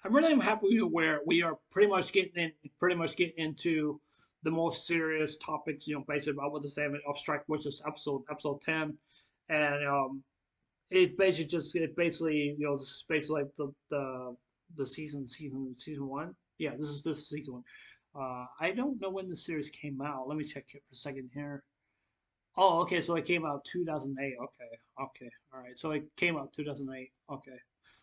I'm really happy where we are pretty much getting into the most serious topics, basically about what the salmon of strike, which is episode 10, and it basically this is basically like the season one. Yeah, this is season one. I don't know when the series came out. Let me check it for a second here. Oh, okay, so it came out 2008. Okay, okay, all right. So it came out 2008. Okay,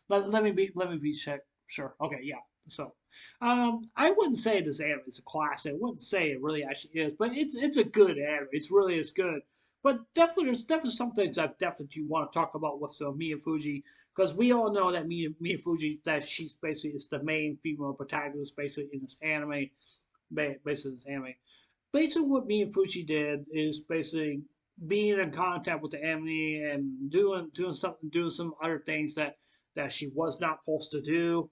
let me be check. Sure. Okay, yeah. So, I wouldn't say this anime is a classic. I wouldn't say it really actually is, but it's a good anime. It's really is good. But definitely, there's definitely some things I definitely want to talk about with Mia Fuji, because we all know that Mia Fuji, that she's basically is the main female protagonist basically in this anime, basically in this anime. Basically what me and Fuji did is basically being in contact with the enemy and doing some other things that she was not supposed to do,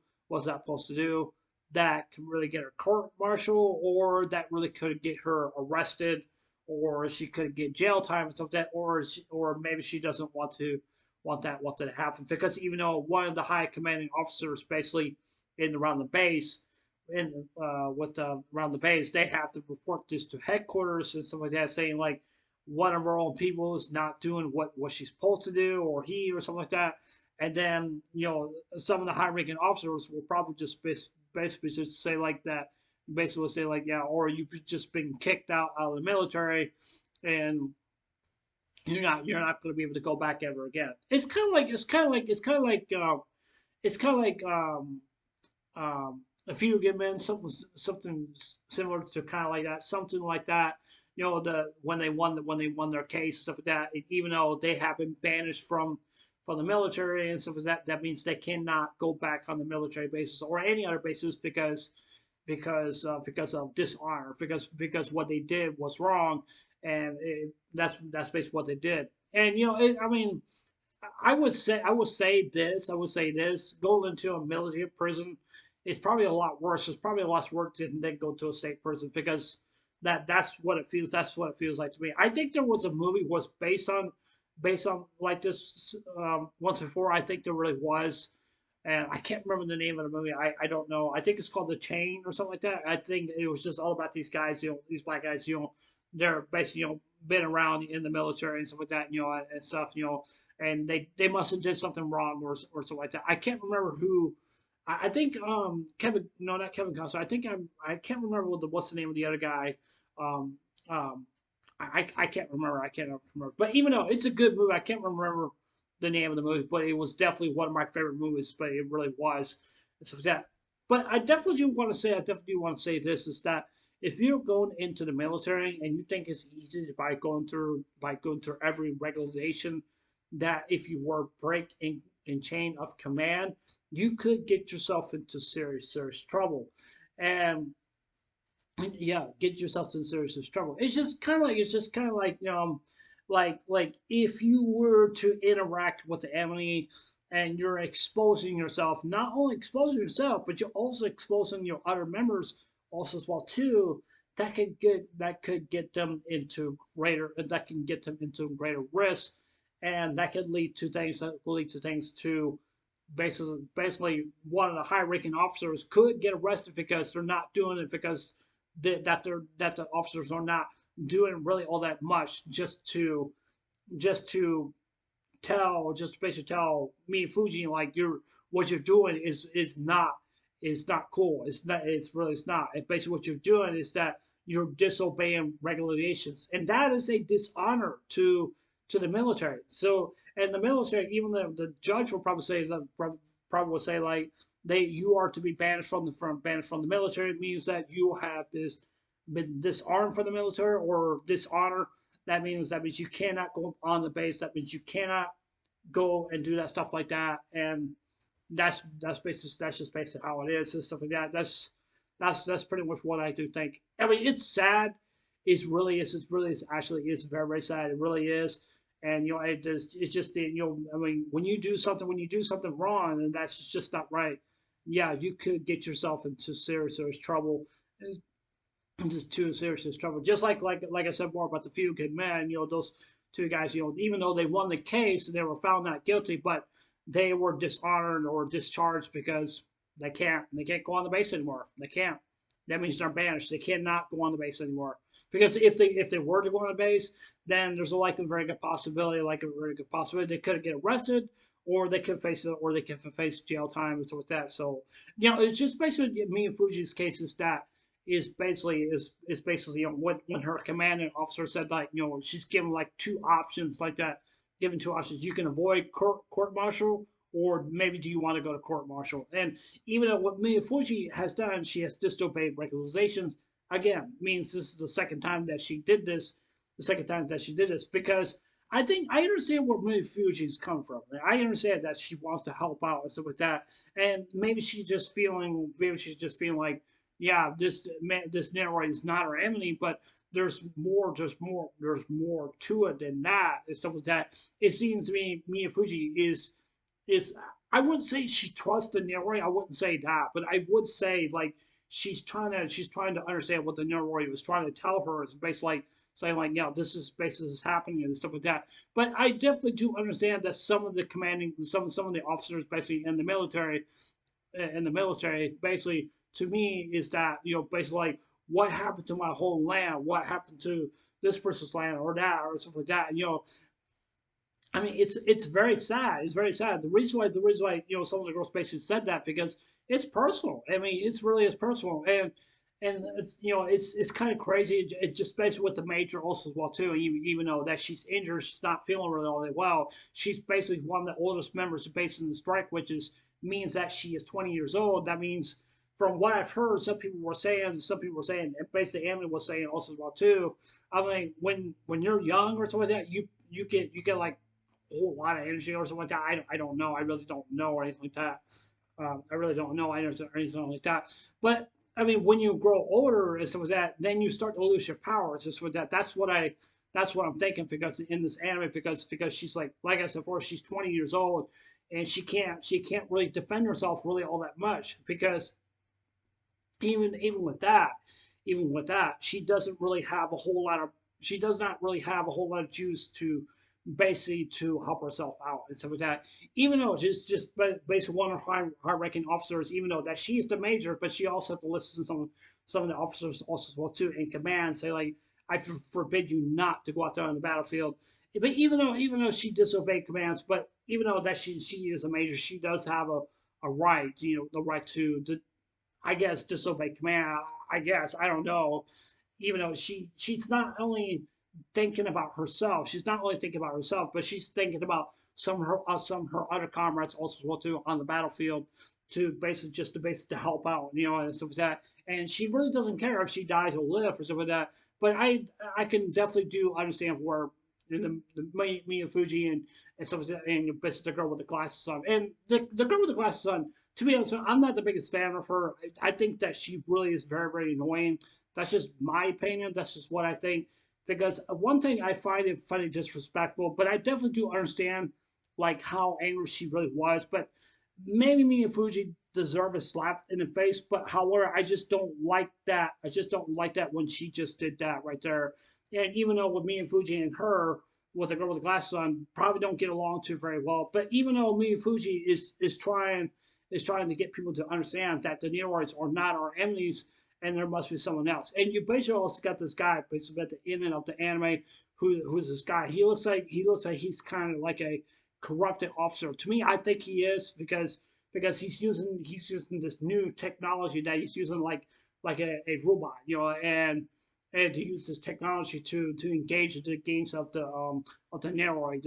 that can really get her court martial, or that really could get her arrested, or she could get jail time and stuff like that, or maybe she doesn't want that to happen, because even though one of the high commanding officers basically in around the base in with around the base, they have to report this to headquarters and stuff like that, saying like one of our own people is not doing what she's supposed to do, or he, or something like that. And then some of the high-ranking officers will probably just basically just say like that, basically say like, yeah, or you've just been kicked out of the military, and you're not going to be able to go back ever again. It's kind of like a few good men, something similar to kind of like that, something like that. The when they won their case, stuff like that. Even though they have been banished from the military and stuff like that, that means they cannot go back on the military basis or any other basis, because of dishonor, because what they did was wrong, and that's basically what they did. And I mean, I would say this going into a military prison is probably a lot worse. It's probably a lot worse than go to a state prison, because that's what it feels. That's what it feels like to me. I think there was a movie was based on like this once before. I think there really was, and I can't remember the name of the movie. I don't know. I think it's called The Chain or something like that. I think it was just all about these guys, these black guys, they're basically, been around in the military and stuff like that, and stuff, and they must have did something wrong, or something like that. I can't remember who. I think Kevin, no, not Kevin Costner. I can't remember what's the name of the other guy. Um, um, I can't remember. I can't remember. But even though it's a good movie, I can't remember the name of the movie. But it was definitely one of my favorite movies. But it really was. And so that. But I definitely do want to say. I definitely do want to say this is that if you're going into the military and you think it's easy by going through every regulation, that if you were break in chain of command, you could get yourself into serious trouble. And yeah, get yourself in serious trouble. It's just kind of like like if you were to interact with the enemy and you're exposing yourself, not only exposing yourself, but you're also exposing your other members also as well too. That could get them into greater risk, and that could lead to things to basically one of the high ranking officers could get arrested because they're not doing it, because that the officers are not doing really all that much, just to just basically tell me Fuji like what you're doing is not cool. It's not. And basically what you're doing is that you're disobeying regulations, and that is a dishonor to the military. So, and the military, even the judge will probably say that, probably will say like you are to be banished from the military. It means that you have been disarmed from the military, or dishonor. That means you cannot go on the base. That means you cannot go and do that stuff like that. And that's just basically how it is and stuff like that. That's pretty much what I do think. I mean, it's sad. It really is actually is very sad. It really is. And it's just I mean, when you do something wrong, and that's just not right. Yeah, you could get yourself into serious trouble, just too serious trouble. Just like I said more about the few good men. Those two guys. Even though they won the case and they were found not guilty, but they were dishonored or discharged, because They can't go on the base anymore. They can't. That means they're banished. They cannot go on the base anymore. Because if they were to go on the base, then there's a very good possibility, they could get arrested, or they could face it, or they could face jail time and stuff like that. So it's just basically me and Fuji's case is that is basically when her commanding officer said like she's given like two options like that, given two options. You can avoid court martial, or maybe do you want to go to court martial? And even though what Miyafuji has done, she has disobeyed regulations. Again, means this is the second time that she did this. The second time that she did this, because I think I understand where Miyafuji is coming from. I understand that she wants to help out and stuff like that, and maybe she's just feeling like, yeah, this Naroi is not her enemy, but there's more to it than that and stuff like that. It seems to me Miyafuji is I wouldn't say she trusts the Noroi. I wouldn't say that, but I would say like she's trying to understand what the Noroi was trying to tell her. It's basically like saying like, yeah, this is basically this is happening and stuff like that. But I definitely do understand that some of the some of the officers basically in the military basically to me is that basically like what happened to my whole land, what happened to this person's land or that or stuff like that. I mean, it's very sad. It's very sad. The reason why some of the girls basically said that because it's personal. I mean, it's really is personal, and it's it's kind of crazy. It just basically with the major also as well too. Even though that she's injured, she's not feeling really all that well. She's basically one of the oldest members based in the strike, which is means that she is 20 years old. That means from what I've heard, some people were saying, and basically Emily was saying also as well too. I mean, when you're young or something like that, you get like whole lot of energy or something like that. I don't know. I really don't know or anything like that. I really don't know anything like that. But I mean, when you grow older and stuff like that, then you start to lose your power. It's just with that. That's what I'm thinking because in this anime because she's like I said before, she's 20 years old and she can't really defend herself really all that much because even with that, she doesn't really have a whole lot of she does not really have a whole lot of juice to basically to help herself out and stuff like that. Even though just basically one of high ranking officers, even though that she is the major, but she also has to listen to some of the officers also as well too in command say like I forbid you not to go out there on the battlefield. But even though she disobeyed commands, but even though that she is a major, she does have a right, the right to I guess disobey command. I guess I don't know. Even though she's not only thinking about herself, but she's thinking about some of her other comrades also as well too on the battlefield to basically to help out, and stuff like that. And she really doesn't care if she dies or live or stuff like that. But I can definitely do understand where Mia Fuji and stuff like that, and basically the girl with the glasses on, and the girl with the glasses on. To be honest, I'm not the biggest fan of her. I think that she really is very, very annoying. That's just my opinion. That's just what I think. Because one thing I find it funny, disrespectful, but I definitely do understand like how angry she really was. But maybe me and Fuji deserve a slap in the face. But however, I just don't like that. I just don't like that when she just did that right there. And even though with me and Fuji and her, with the girl with the glasses on, probably don't get along too very well. But even though me and Fuji is trying to get people to understand that the Neoroids are not our enemies and there must be someone else. And you basically also got this guy basically at the end of the anime who's this guy. He looks like he's kind of like a corrupted officer. To me, I think he is because he's using this new technology that he's using like a robot, and to use this technology to engage the games of the Neroid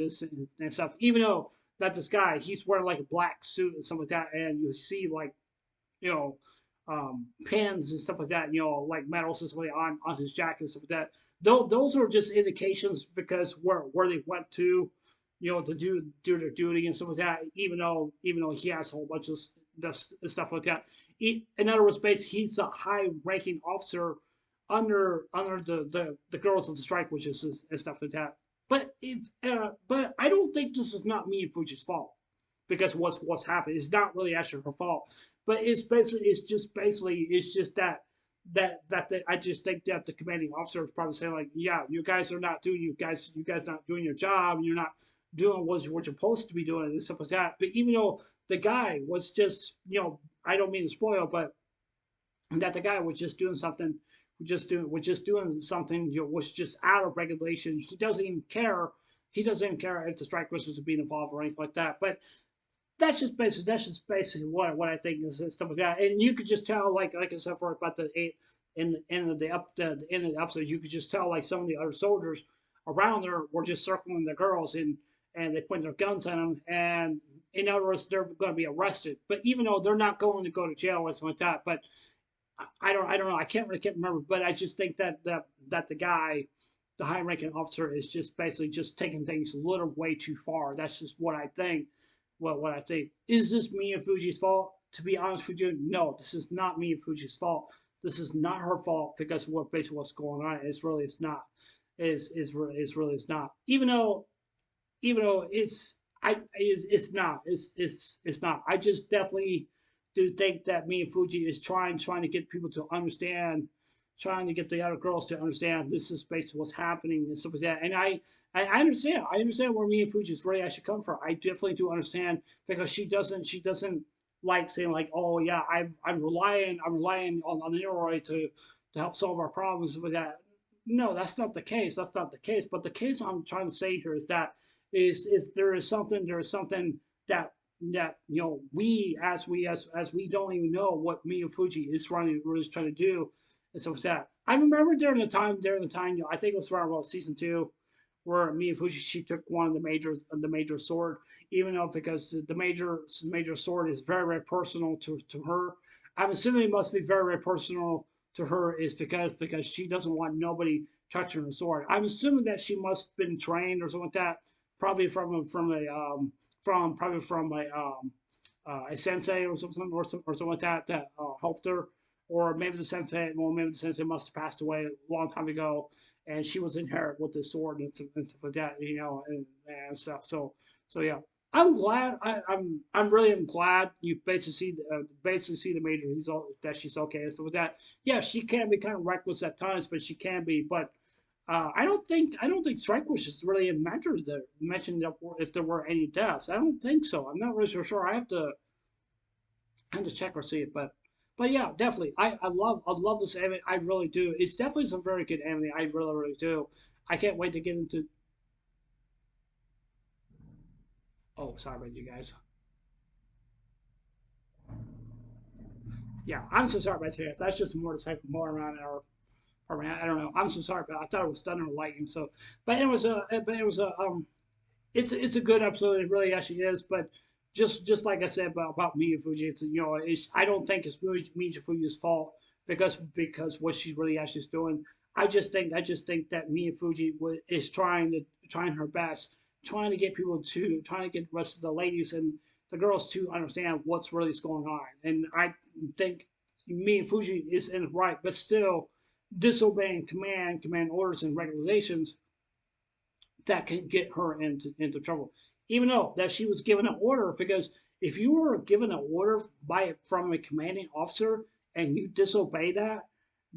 and stuff. Even though that this guy he's wearing like a black suit and stuff like that, and you see like you know pins and stuff like that, like medals and stuff like that on his jacket and stuff like that. Those are just indications because where they went to, to do their duty and stuff like that. Even though he has a whole bunch of stuff like that. In other words, basically, he's a high-ranking officer under the girls of the strike, which is and stuff like that. But I don't think this is not me and Fuji's fault because what's happened is not really actually her fault. But it's just that I just think that the commanding officer is probably saying like, yeah, you guys not doing your job, you're not doing what you're supposed to be doing and stuff like that. But even though the guy was just I don't mean to spoil, but that the guy was just doing something, was just doing something, was just out of regulation. He doesn't even care. He doesn't even care if the strike was being involved or anything like that. But that's just basically what I think is stuff like that. And you could just tell, like I said for about the eight in the end of the end of the episode, you could just tell like some of the other soldiers around there were just circling the girls and they point their guns at them, and in other words, they're going to be arrested. But even though they're not going to go to jail or something like that, but I don't know. I can't remember, but I just think that the guy, the high ranking officer, is just basically just taking things a little way too far. That's just what I think. What I think. Is this Mia Fuji's fault? To be honest with you, no. This is not Mia Fuji's fault. This is not her fault because of what basically what's going on. It's not. It's not. Even though it's not. It's not. I just definitely do think that me and Fuji is trying to get people to understand, trying to get the other girls to understand this is basically what's happening and stuff like that. And I understand. I understand where me and Fuji's really actually come from. I definitely do understand because she doesn't like saying like, oh yeah, I'm relying on the Leroy to help solve our problems with that. No, that's not the case. That's not the case. But the case I'm trying to say here is that is there is something that as we don't even know what Miya Fuji is trying to do and stuff like that. I remember during the time I think it was around about season two where Miya Fuji she took one of the major sword, even though because the major sword is very personal to her. I'm assuming it must be very personal to her is because she doesn't want nobody touching her sword. I'm assuming that she must have been trained or something like that, probably from a sensei or something or something like that that helped her, or maybe the sensei must have passed away a long time ago, and she was inherit with the sword and stuff like that, and stuff. So yeah, I'm glad. I'm really am glad you basically see the major. That she's okay and stuff like that. Yeah, she can be kind of reckless at times, but she can be. But I don't think Strikewish is really mentioned if there were any deaths. I don't think so. I'm not really sure. I have to check or see it, but yeah, definitely. I love this anime. I really do. It's definitely some very good anime. I really do. I can't wait to get into. Oh, sorry about you guys. Yeah, I'm so sorry about that. That's just a motorcycle more around our apartment. I don't know. I'm so sorry, but I thought it was thunder and lightning. So, but it was a it's a good episode. It really actually is. But just like I said about Miya Fuji, I don't think it's Miya Fuji's fault because what she's really actually doing. I just think that Miya Fuji is trying her best, trying to get the rest of the ladies and the girls to understand what's really going on. And I think Miya Fuji is in the right, but still disobeying command orders and regulations that can get her into trouble. Even though that she was given an order, because if you were given an order from a commanding officer and you disobey that,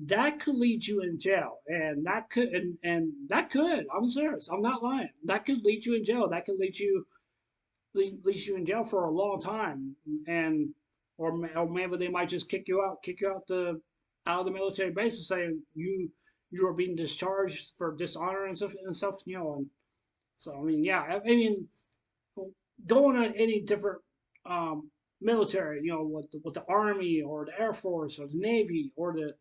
that could lead you in jail, and that could. I'm serious. I'm not lying. That could lead you in jail. That could lead you in jail for a long time, and or maybe they might just kick you out of the military base and saying you are being discharged for dishonor and stuff. And so I mean, yeah, I mean, going on any different military, with the Army or the Air Force or the Navy or the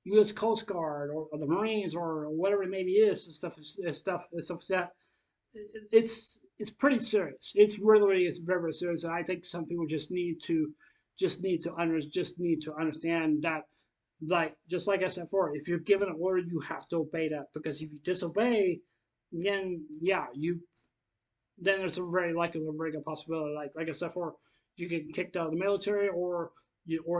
U.S. Coast Guard or the Marines or whatever it maybe is, stuff like that. It's pretty serious. It's very very serious, and I think some people just need to understand that, like just like I said before, if you're given an order, you have to obey that, because if you disobey, then yeah, then there's a very good possibility. Like I said before, you get kicked out of the military, or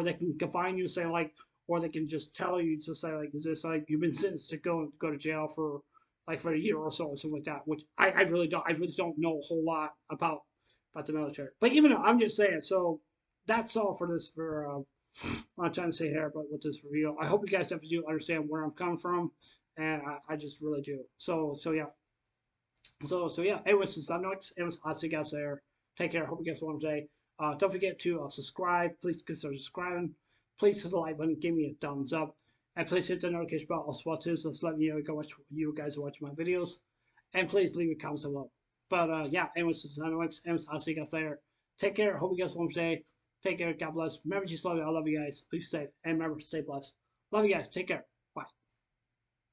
they can confine you, say like, or they can just tell you to say like, is this like you've been sentenced to go to jail for a year or so or something like that. Which I really don't know a whole lot about the military. But even though I'm just saying, so that's all for this for what I'm trying to say here. But with this review, I hope you guys definitely do understand where I'm coming from, and I just really do. So yeah. So yeah, anyways, since I'm not, anyways, I'll see you guys there. Take care. Hope you guys want to say. Don't forget to subscribe. Please consider subscribing. Please hit the like button, give me a thumbs up, and please hit the notification bell as well too, so it's letting you guys watch my videos. And please leave your comments below. But yeah, anyways, I'll see you guys later. Take care. Hope you guys have a wonderful day. Take care. God bless. Remember, just love you. I love you guys. Please stay safe. And remember, stay blessed. Love you guys. Take care.